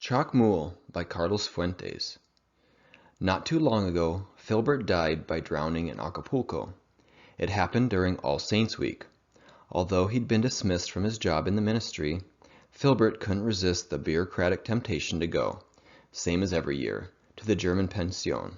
Chac Mool by Carlos Fuentes. Not too long ago, Filbert died by drowning in Acapulco. It happened during All Saints' Week. Although he'd been dismissed from his job in the ministry, Filbert couldn't resist the bureaucratic temptation to go, same as every year, to the German pension,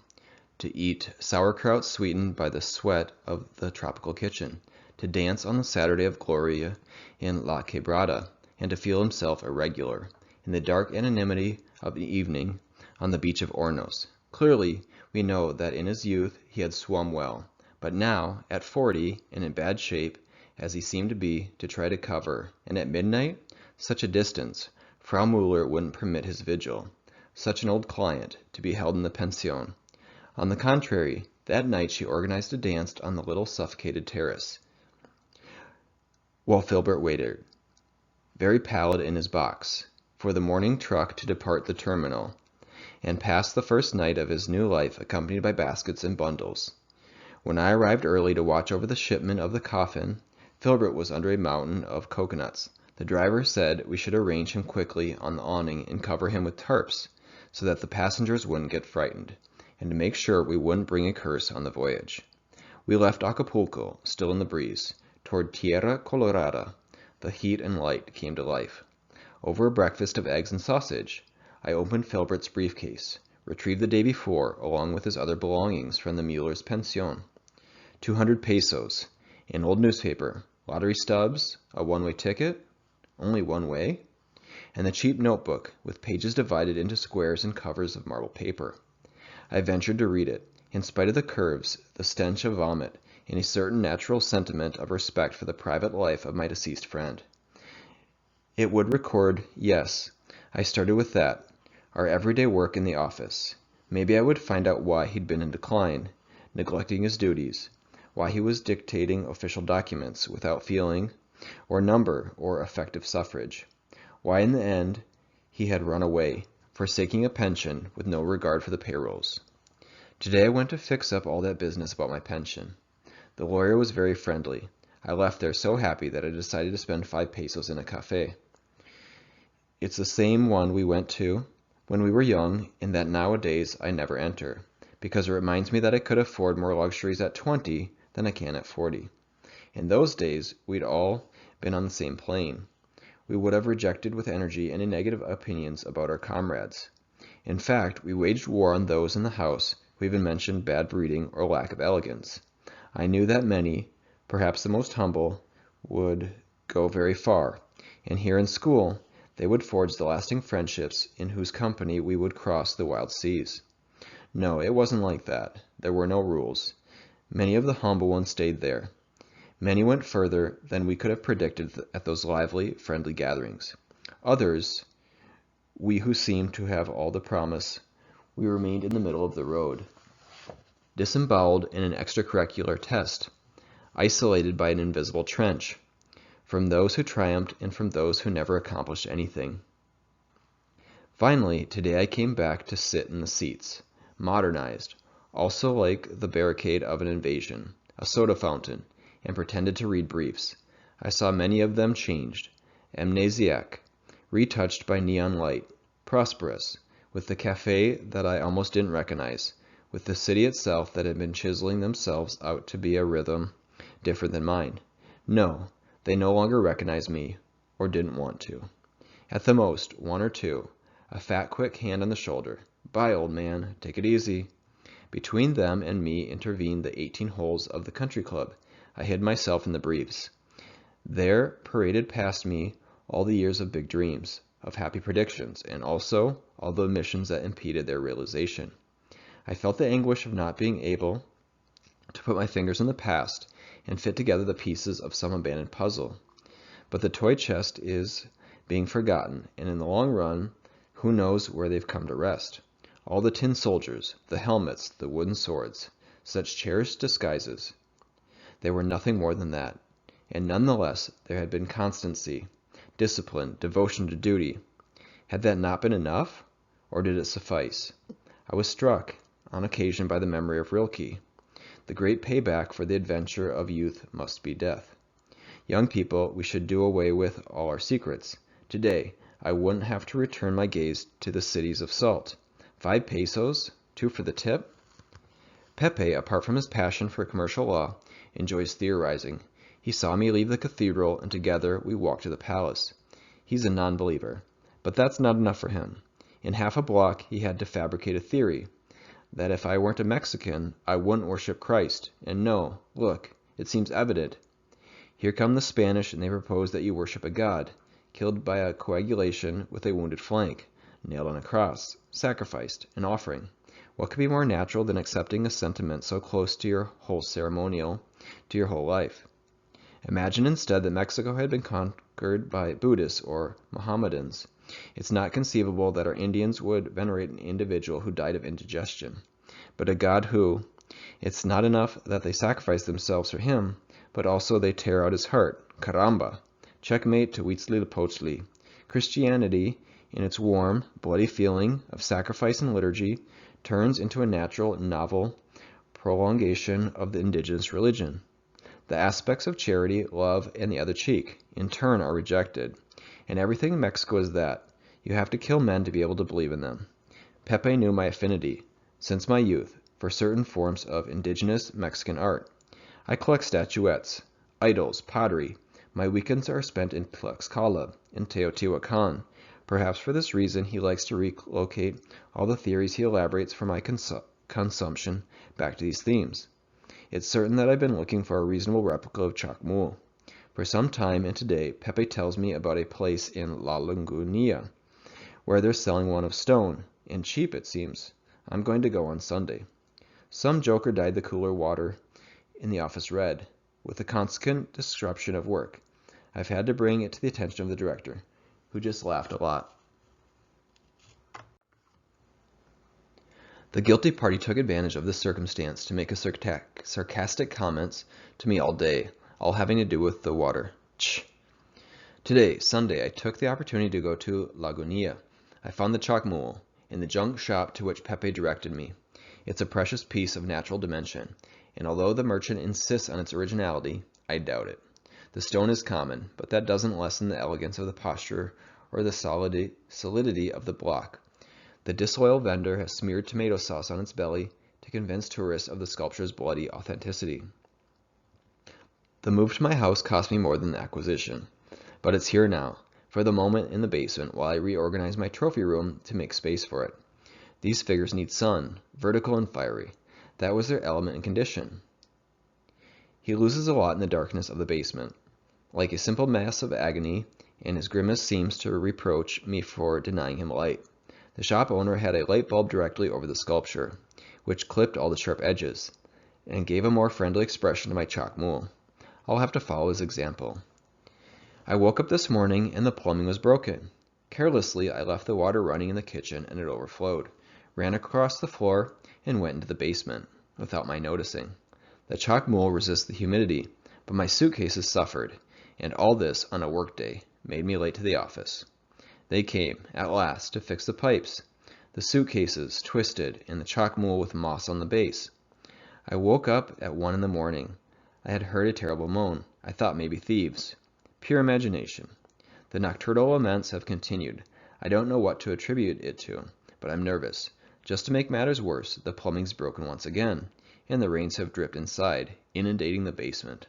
to eat sauerkraut sweetened by the sweat of the tropical kitchen, to dance on the Saturday of Gloria in La Quebrada, and to feel himself a regular, in the dark anonymity of the evening, on the beach of Hornos. Clearly, we know that in his youth he had swum well, but now, at 40, and in bad shape, as he seemed to be, to try to cover, and at midnight, such a distance, Frau Müller wouldn't permit his vigil, such an old client, to be held in the pension. On the contrary, that night she organized a dance on the little suffocated terrace, while Filbert waited, very pallid in his box, for the morning truck to depart the terminal, and passed the first night of his new life accompanied by baskets and bundles. When I arrived early to watch over the shipment of the coffin, Filbert was under a mountain of coconuts. The driver said we should arrange him quickly on the awning and cover him with tarps, so that the passengers wouldn't get frightened, and to make sure we wouldn't bring a curse on the voyage. We left Acapulco, still in the breeze, toward Tierra Colorada. The heat and light came to life. Over a breakfast of eggs and sausage, I opened Filbert's briefcase, retrieved the day before, along with his other belongings from the Müller's pension. 200 pesos, an old newspaper, lottery stubs, a one-way ticket, only one way, and the cheap notebook with pages divided into squares and covers of marble paper. I ventured to read it, in spite of the curves, the stench of vomit, and a certain natural sentiment of respect for the private life of my deceased friend. It would record, yes, I started with that, our everyday work in the office. Maybe I would find out why he'd been in decline, neglecting his duties, why he was dictating official documents without feeling, or number, or effective suffrage, why in the end he had run away, forsaking a pension with no regard for the payrolls. Today I went to fix up all that business about my pension. The lawyer was very friendly. I left there so happy that I decided to spend 5 pesos in a cafe. It's the same one we went to when we were young, and that nowadays I never enter, because it reminds me that I could afford more luxuries at 20 than I can at 40. In those days, we'd all been on the same plane. We would have rejected with energy any negative opinions about our comrades. In fact, we waged war on those in the house who even mentioned bad breeding or lack of elegance. I knew that many, perhaps the most humble, would go very far, and here in school they would forge the lasting friendships in whose company we would cross the wild seas. No, it wasn't like that. There were no rules. Many of the humble ones stayed there. Many went further than we could have predicted at those lively, friendly gatherings. Others, we who seemed to have all the promise, we remained in the middle of the road, disemboweled in an extracurricular test, isolated by an invisible trench, from those who triumphed and from those who never accomplished anything. Finally, today I came back to sit in the seats, modernized, also like the barricade of an invasion, a soda fountain, and pretended to read briefs. I saw many of them changed, amnesiac, retouched by neon light, prosperous, with the cafe that I almost didn't recognize, with the city itself that had been chiseling themselves out to be a rhythm different than mine. No, they no longer recognized me, or didn't want to. At the most, one or two, a fat quick hand on the shoulder. Bye, old man, take it easy. Between them and me intervened the 18 holes of the country club. I hid myself in the briefs. There paraded past me all the years of big dreams, of happy predictions, and also all the omissions that impeded their realization. I felt the anguish of not being able to put my fingers in the past and fit together the pieces of some abandoned puzzle. But the toy chest is being forgotten, and in the long run, who knows where they've come to rest? All the tin soldiers, the helmets, the wooden swords, such cherished disguises. They were nothing more than that, and nonetheless there had been constancy, discipline, devotion to duty. Had that not been enough, or did it suffice? I was struck, on occasion, by the memory of Rilke. The great payback for the adventure of youth must be death. Young people, we should do away with all our secrets. Today, I wouldn't have to return my gaze to the cities of salt. 5 pesos? 2 for the tip? Pepe, apart from his passion for commercial law, enjoys theorizing. He saw me leave the cathedral, and together we walked to the palace. He's a non-believer, but that's not enough for him. In half a block, he had to fabricate a theory that if I weren't a Mexican, I wouldn't worship Christ. And no, look, it seems evident. Here come the Spanish, and they propose that you worship a god, killed by a coagulation with a wounded flank, nailed on a cross, sacrificed, an offering. What could be more natural than accepting a sentiment so close to your whole ceremonial, to your whole life? Imagine instead that Mexico had been conquered by Buddhists or Mohammedans. It's not conceivable that our Indians would venerate an individual who died of indigestion, but a god who, it's not enough that they sacrifice themselves for him, but also they tear out his heart. Caramba! Checkmate to Huitzilopochtli. Christianity, in its warm, bloody feeling of sacrifice and liturgy, turns into a natural, novel prolongation of the indigenous religion. The aspects of charity, love, and the other cheek, in turn, are rejected. And everything in Mexico is that. You have to kill men to be able to believe in them. Pepe knew my affinity, since my youth, for certain forms of indigenous Mexican art. I collect statuettes, idols, pottery. My weekends are spent in Tlaxcala, in Teotihuacan. Perhaps for this reason he likes to relocate all the theories he elaborates for my consumption back to these themes. It's certain that I've been looking for a reasonable replica of Chac Mool. For some time, and today, Pepe tells me about a place in La Lagunia, where they're selling one of stone, and cheap it seems. I'm going to go on Sunday. Some joker dyed the cooler water in the office red, with a consequent disruption of work. I've had to bring it to the attention of the director, who just laughed a lot. The guilty party took advantage of this circumstance to make sarcastic comments to me all day, all having to do with the water. Today, Sunday, I took the opportunity to go to Lagunia. I found the Chac Mool, in the junk shop to which Pepe directed me. It's a precious piece of natural dimension, and although the merchant insists on its originality, I doubt it. The stone is common, but that doesn't lessen the elegance of the posture or the solidity of the block. The disloyal vendor has smeared tomato sauce on its belly to convince tourists of the sculpture's bloody authenticity. The move to my house cost me more than the acquisition, but it's here now, for the moment in the basement while I reorganize my trophy room to make space for it. These figures need sun, vertical and fiery. That was their element and condition. He loses a lot in the darkness of the basement, like a simple mass of agony, and his grimace seems to reproach me for denying him light. The shop owner had a light bulb directly over the sculpture, which clipped all the sharp edges, and gave a more friendly expression to my Chac Mool. I'll have to follow his example. I woke up this morning and the plumbing was broken. Carelessly, I left the water running in the kitchen and it overflowed, ran across the floor, and went into the basement, without my noticing. The Chac Mool resists the humidity, but my suitcases suffered, and all this on a workday made me late to the office. They came, at last, to fix the pipes. The suitcases, twisted, and the Chac Mool with moss on the base. I woke up at 1 in the morning. I had heard a terrible moan. I thought maybe thieves. Pure imagination. The nocturnal laments have continued. I don't know what to attribute it to, but I'm nervous. Just to make matters worse, the plumbing's broken once again, and the rains have dripped inside, inundating the basement.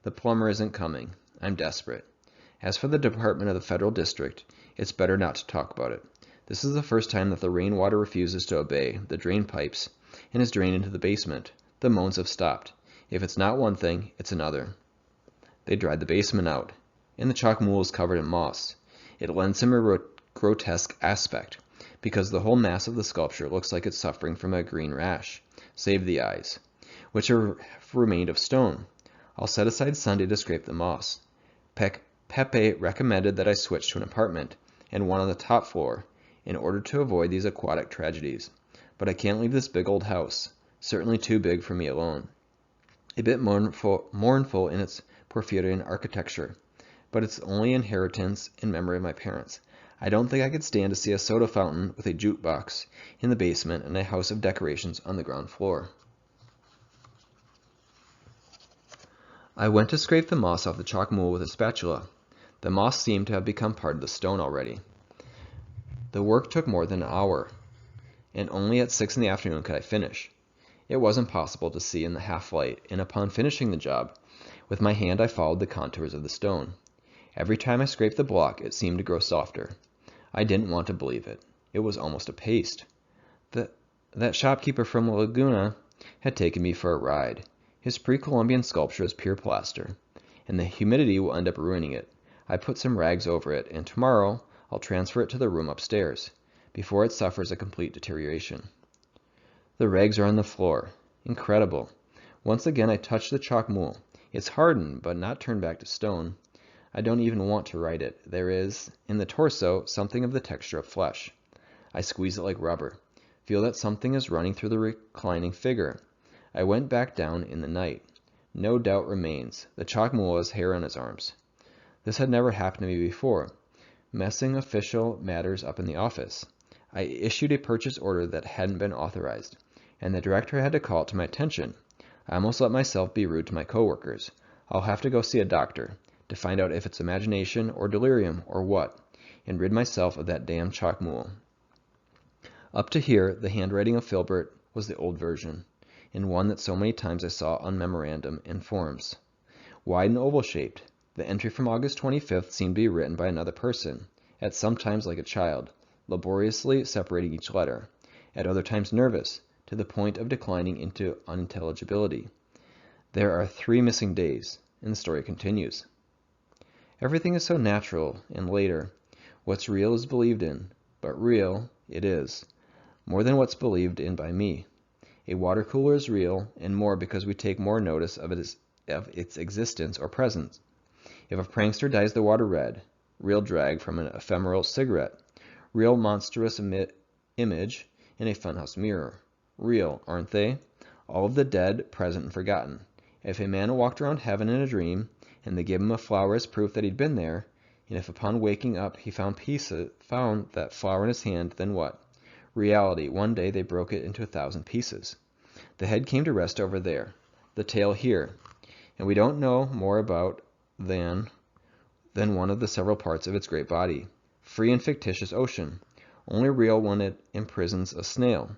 The plumber isn't coming. I'm desperate. As for the Department of the Federal District, it's better not to talk about it. This is the first time that the rainwater refuses to obey the drain pipes and is drained into the basement. The moans have stopped. If it's not one thing, it's another. They dried the basement out, and the Chac Mool is covered in moss. It lends him a grotesque aspect, because the whole mass of the sculpture looks like it's suffering from a green rash, save the eyes, which have remained of stone. I'll set aside Sunday to scrape the moss. Pepe recommended that I switch to an apartment, and one on the top floor, in order to avoid these aquatic tragedies. But I can't leave this big old house, certainly too big for me alone. A bit mournful in its Porphyrian architecture, but it's only inheritance in memory of my parents. I don't think I could stand to see a soda fountain with a jukebox in the basement and a house of decorations on the ground floor. I went to scrape the moss off the Chac Mool with a spatula. The moss seemed to have become part of the stone already. The work took more than an hour, and only at 6 in the afternoon could I finish. It wasn't possible to see in the half-light, and upon finishing the job, with my hand I followed the contours of the stone. Every time I scraped the block, it seemed to grow softer. I didn't want to believe it. It was almost a paste. That shopkeeper from Laguna had taken me for a ride. His pre-Columbian sculpture is pure plaster, and the humidity will end up ruining it. I put some rags over it, and tomorrow I'll transfer it to the room upstairs, before it suffers a complete deterioration. The rags are on the floor. Incredible. Once again I touch the Chac Mool. It's hardened, but not turned back to stone. I don't even want to write it. There is, in the torso, something of the texture of flesh. I squeeze it like rubber. Feel that something is running through the reclining figure. I went back down in the night. No doubt remains. The Chac Mool has hair on his arms. This had never happened to me before. Messing official matters up in the office. I issued a purchase order that hadn't been authorized, and the director had to call it to my attention. I almost let myself be rude to my coworkers. I'll have to go see a doctor to find out if it's imagination or delirium or what, and rid myself of that damn Chac Mool. Up to here, the handwriting of Filbert was the old version, and one that so many times I saw on memorandum and forms. Wide and oval-shaped, the entry from August 25th seemed to be written by another person, at some times like a child, laboriously separating each letter, at other times nervous, to the point of declining into unintelligibility. There are 3 missing days, and the story continues. Everything is so natural, and later, what's real is believed in, but real it is, more than what's believed in by me. A water cooler is real, and more because we take more notice of its existence or presence. If a prankster dyes the water red, real drag from an ephemeral cigarette, real monstrous image in a funhouse mirror. Real, aren't they? All of the dead, present, and forgotten. If a man walked around heaven in a dream, and they gave him a flower as proof that he'd been there, and if upon waking up he found that flower in his hand, then what? Reality. One day they broke it into 1,000 pieces. The head came to rest over there, the tail here, and we don't know more about than one of the several parts of its great body. Free and fictitious ocean, only real when it imprisons a snail.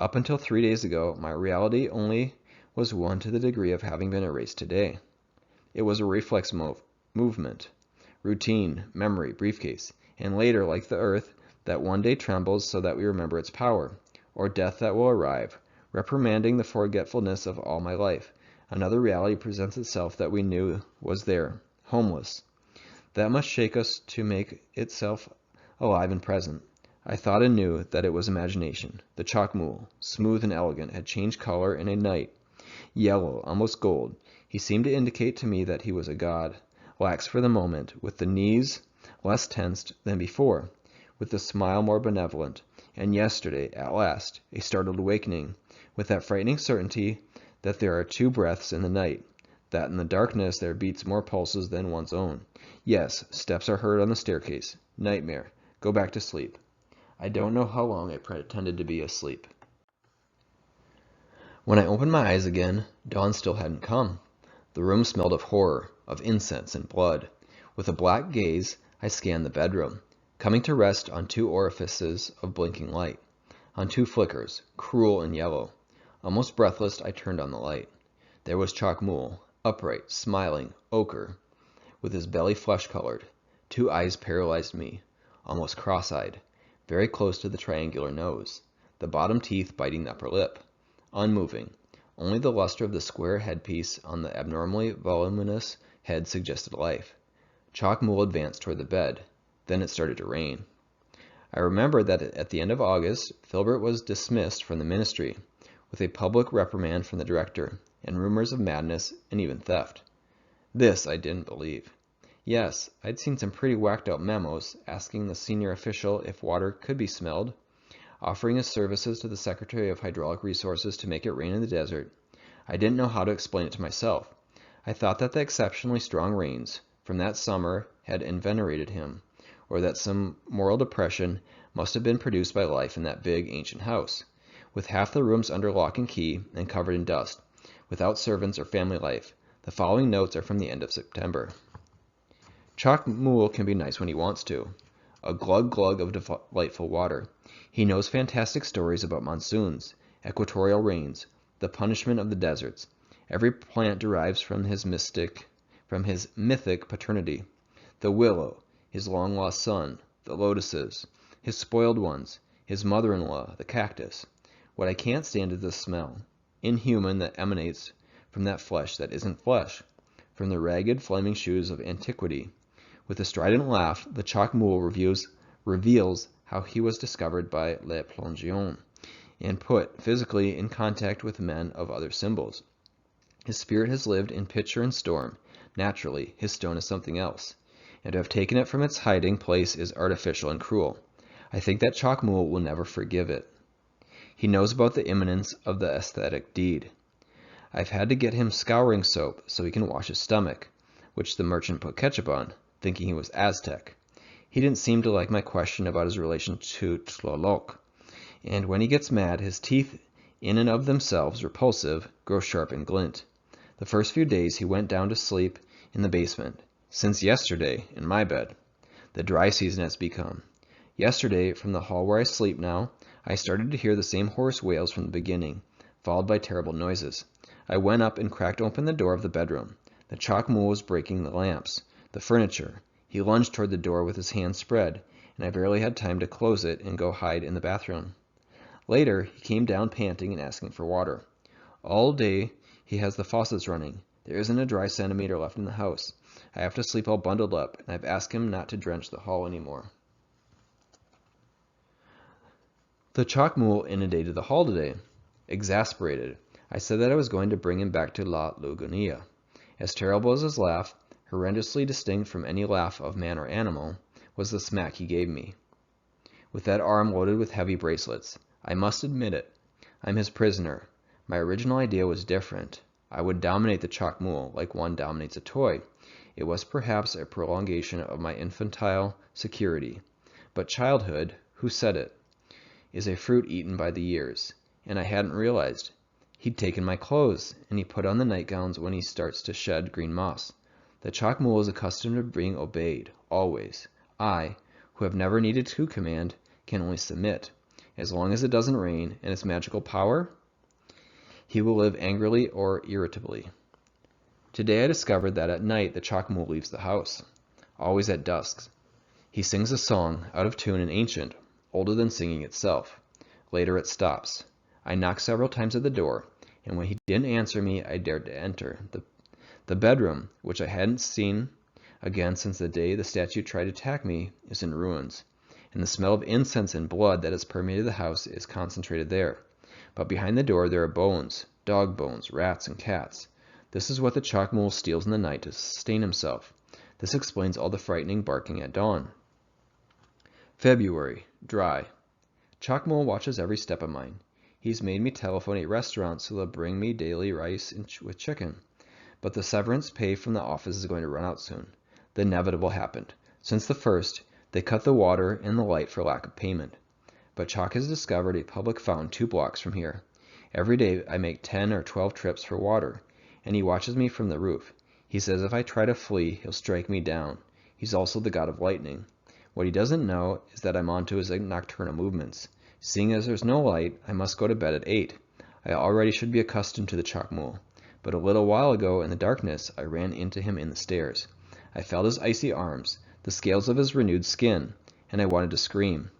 Up until 3 days ago, my reality only was one to the degree of having been erased today. It was a reflex movement, routine, memory, briefcase, and later, like the earth, that one day trembles so that we remember its power, or death that will arrive, reprimanding the forgetfulness of all my life. Another reality presents itself that we knew was there, homeless. That must shake us to make itself alive and present. I thought and knew that it was imagination. The Chac Mool, smooth and elegant, had changed color in a night. Yellow, almost gold. He seemed to indicate to me that he was a god, lax for the moment, with the knees less tensed than before, with the smile more benevolent, and yesterday, at last, a startled awakening, with that frightening certainty that there are 2 breaths in the night, that in the darkness there beats more pulses than one's own. Yes, steps are heard on the staircase. Nightmare. Go back to sleep. I don't know how long I pretended to be asleep. When I opened my eyes again, dawn still hadn't come. The room smelled of horror, of incense and blood. With a black gaze, I scanned the bedroom, coming to rest on 2 orifices of blinking light, on 2 flickers, cruel and yellow. Almost breathless, I turned on the light. There was Chac Mool, upright, smiling, ochre, with his belly flesh-colored. 2 eyes paralyzed me, almost cross-eyed, very close to the triangular nose, the bottom teeth biting the upper lip. Unmoving. Only the luster of the square headpiece on the abnormally voluminous head suggested life. Chac Mool advanced toward the bed. Then it started to rain. I remember that at the end of August, Filbert was dismissed from the ministry, with a public reprimand from the director, and rumors of madness and even theft. This I didn't believe. Yes, I'd seen some pretty whacked-out memos asking the senior official if water could be smelled, offering his services to the Secretary of Hydraulic Resources to make it rain in the desert. I didn't know how to explain it to myself. I thought that the exceptionally strong rains from that summer had invigorated him, or that some moral depression must have been produced by life in that big, ancient house, with half the rooms under lock and key and covered in dust, without servants or family life. The following notes are from the end of September. Chac Mool can be nice when he wants to. a glug-glug of delightful water. He knows fantastic stories about monsoons, equatorial rains, the punishment of the deserts. Every plant derives from his mythic paternity. The willow, his long-lost son, the lotuses, his spoiled ones, his mother-in-law, the cactus. What I can't stand is the smell, inhuman, that emanates from that flesh that isn't flesh, from the ragged, flaming shoes of antiquity. With a strident laugh, the Chac Mool reveals how he was discovered by Le Plongeon and put physically in contact with men of other symbols. His spirit has lived in picture and storm. Naturally, his stone is something else, and to have taken it from its hiding place is artificial and cruel. I think that Chac Mool will never forgive it. He knows about the imminence of the aesthetic deed. I've had to get him scouring soap so he can wash his stomach, which the merchant put ketchup on, thinking he was Aztec. He didn't seem to like my question about his relation to Tlaloc, and when he gets mad, his teeth, in and of themselves repulsive, grow sharp and glint. The first few days he went down to sleep in the basement. Since yesterday, in my bed. The dry season has begun. Yesterday, from the hall where I sleep now, I started to hear the same hoarse wails from the beginning, followed by terrible noises. I went up and cracked open the door of the bedroom. The Chac Mool was breaking the lamps, the furniture. He lunged toward the door with his hands spread, and I barely had time to close it and go hide in the bathroom. Later, he came down panting and asking for water. All day he has the faucets running. There isn't a dry centimeter left in the house. I have to sleep all bundled up, and I've asked him not to drench the hall anymore. The Chac Mool inundated the hall today. Exasperated, I said that I was going to bring him back to La Lugonia. As terrible as his laugh, horrendously distinct from any laugh of man or animal, was the smack he gave me. With that arm loaded with heavy bracelets. I must admit it. I'm his prisoner. My original idea was different. I would dominate the Chac Mool like one dominates a toy. It was perhaps a prolongation of my infantile security. But childhood, who said it, is a fruit eaten by the years, and I hadn't realized. He'd taken my clothes, and he put on the nightgowns when he starts to shed green moss. The Chac Mool is accustomed to being obeyed, always. I, who have never needed to command, can only submit. As long as it doesn't rain, and its magical power, he will live angrily or irritably. Today I discovered that at night the Chac Mool leaves the house, always at dusk. He sings a song, out of tune and ancient, older than singing itself. Later it stops. I knocked several times at the door, and when he didn't answer me, I dared to enter. The bedroom, which I hadn't seen again since the day the statue tried to attack me, is in ruins, and the smell of incense and blood that has permeated the house is concentrated there. But behind the door there are bones, dog bones, rats, and cats. This is what the Chac Mool steals in the night to sustain himself. This explains all the frightening barking at dawn. February. Dry. Chac Mool watches every step of mine. He's made me telephone a restaurant so they'll bring me daily rice with chicken. But the severance pay from the office is going to run out soon. The inevitable happened. Since the first, they cut the water and the light for lack of payment. But Chac has discovered a public fountain 2 blocks from here. Every day I make 10 or 12 trips for water, and he watches me from the roof. He says if I try to flee, he'll strike me down. He's also the god of lightning. What he doesn't know is that I'm onto his nocturnal movements. Seeing as there's no light, I must go to bed at 8. I already should be accustomed to the Chac Mool. But a little while ago, in the darkness, I ran into him in the stairs. I felt his icy arms, the scales of his renewed skin, and I wanted to scream.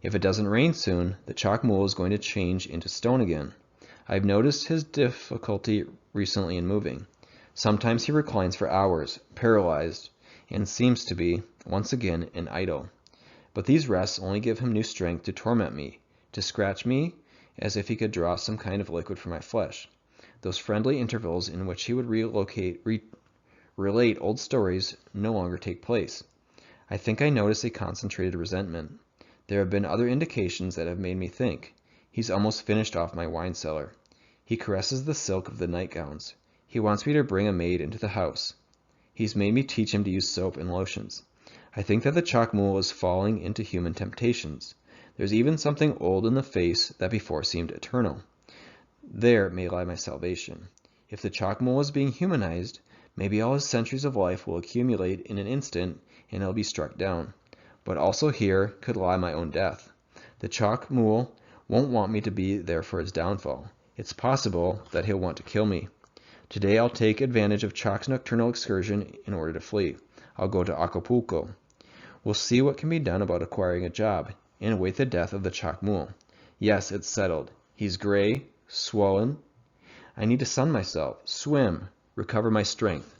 If it doesn't rain soon, the Chac Mool is going to change into stone again. I've noticed his difficulty recently in moving. Sometimes he reclines for hours, paralyzed, and seems to be, once again, an idol. But these rests only give him new strength to torment me, to scratch me as if he could draw some kind of liquid from my flesh. Those friendly intervals in which he would relate old stories no longer take place. I think I notice a concentrated resentment. There have been other indications that have made me think. He's almost finished off my wine cellar. He caresses the silk of the nightgowns. He wants me to bring a maid into the house. He's made me teach him to use soap and lotions. I think that the Chac Mool is falling into human temptations. There's even something old in the face that before seemed eternal. There may lie my salvation. If the Chac Mool is being humanized, maybe all his centuries of life will accumulate in an instant and he'll be struck down. but also here could lie my own death. The Chac Mool won't want me to be there for his downfall. It's possible that he'll want to kill me. Today I'll take advantage of Chac's nocturnal excursion in order to flee. I'll go to Acapulco. We'll see what can be done about acquiring a job, and await the death of the Chac Mool. Yes, it's settled. He's gray, swollen. I need to sun myself, swim, recover my strength.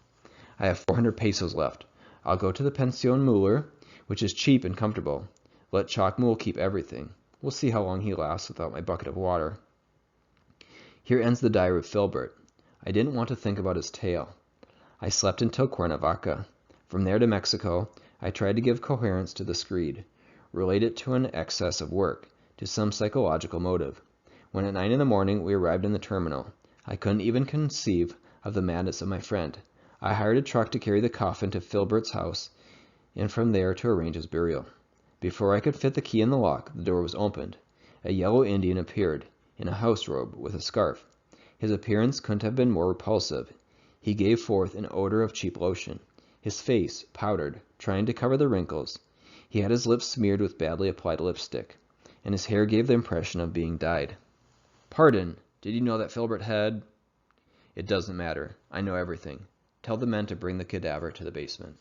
I have 400 pesos left. I'll go to the Pension Muller, which is cheap and comfortable. Let Chac Mool keep everything. We'll see how long he lasts without my bucket of water. Here ends the diary of Filbert. I didn't want to think about his tale. I slept until Cuernavaca. From there to Mexico, I tried to give coherence to the screed, relate it to an excess of work, to some psychological motive. When at 9 in the morning we arrived in the terminal, I couldn't even conceive of the madness of my friend. I hired a truck to carry the coffin to Filbert's house, and from there to arrange his burial. Before I could fit the key in the lock, the door was opened. A yellow Indian appeared, in a house robe, with a scarf. His appearance couldn't have been more repulsive. He gave forth an odor of cheap lotion. His face, powdered, trying to cover the wrinkles. He had his lips smeared with badly applied lipstick, and his hair gave the impression of being dyed. "Pardon, did you know that Filbert had—" "It doesn't matter. I know everything. Tell the men to bring the cadaver to the basement."